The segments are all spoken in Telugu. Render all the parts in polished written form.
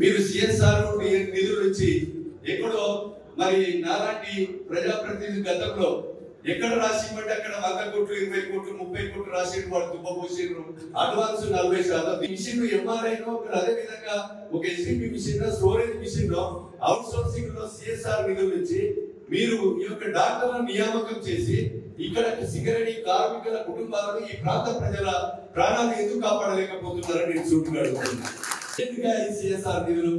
మీరు సిఎస్ఆర్ నిధుల నుంచి ఎక్కడో మరి నాలాంటి ప్రజాప్రతినిధి గతంలో ఎక్కడ రాసిమంటే అక్కడ 100 కోట్లు 20 కోట్లు 30 కోట్లు రాసి వాళ్ళు దుబ్బపోసిర్రు. అడ్వాన్స్ 40% మిషన్ ఎంఆర్ఐ అదే విధంగా ఒక SP machine storage machine outsourcing లో సిఎస్ఆర్ నిధుల నుంచి మీరు ఈ యొక్క డాక్టర్లను నియామకం చేసి ఇక్కడ సింగరేణి కార్మికుల కుటుంబాలను ఈ ప్రాంత ప్రజల ప్రాణాలు ఎందుకు కాపాడలేకపోతున్నారని నేను చూపుతున్నాను. సిఎస్ఆర్ నిధులు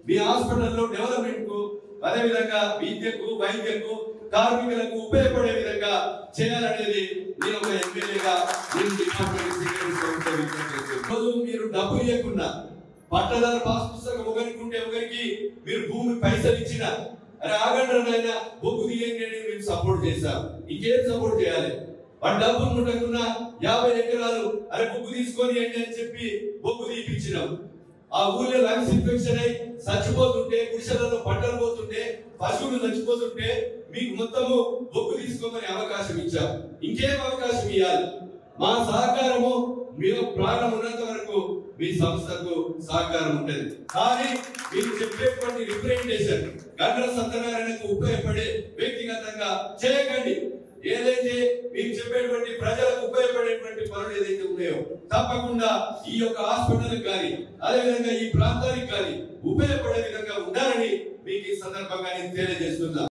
మీ హాస్పిటల్లో డెవలప్మెంట్ కు అదే విధంగా విద్యకు వైద్యకు కార్మికులకు ఉపయోగపడే విధంగా చేయాలనేది నేను ఒక ఎమ్మెల్యేగా మీరు డబ్బులు ఇవ్వకుండా పట్టదారు పాస్ పుస్తకం ఒకరికి ఉంటే ఒకరికి మీరు భూమి పైసలు ఇచ్చిన అరే ఆగండి బొగ్గు తీయండి అని మేము సపోర్ట్ చేశాం. ఇంకేం సపోర్ట్ చేయాలి? వాడు డబ్బులు ఉండకుండా 50 ఎకరాలు అరే బొగ్గు తీసుకొని అని చెప్పి బొగ్గు తీపిచ్చినాం. ఆ ఊళ్ళో లంగ్స్ ఇన్ఫెక్షన్ అయి చచ్చిపోతుంటే, గుడిసెలలో పంటలు పోతుంటే, పశువులు చచ్చిపోతుంటే మీకు మొత్తము బొగ్గు తీసుకోమని అవకాశం ఇచ్చాం. ఇంకేం అవకాశం ఇవ్వాలి? మా సహకారము మీరు ప్రాణం ఉన్నంత వరకు మీ సంస్థకు సహకారం ఉంటుంది. కానీ మీరు చెప్పేటువంటి రిప్రజెంటేషన్ గంటల సత్యనారాయణకు ఉపయోగపడే వ్యక్తిగతంగా చేయకండి. ఏదైతే మీకు చెప్పేటువంటి ప్రజలకు ఉపయోగపడేటువంటి పనులు ఏదైతే ఉన్నాయో తప్పకుండా ఈ యొక్క హాస్పిటల్ కానీ అదేవిధంగా ఈ ప్రాంతానికి కానీ ఉపయోగపడే విధంగా ఉండాలని మీకు ఈ సందర్భంగా నేను తెలియజేస్తున్నా.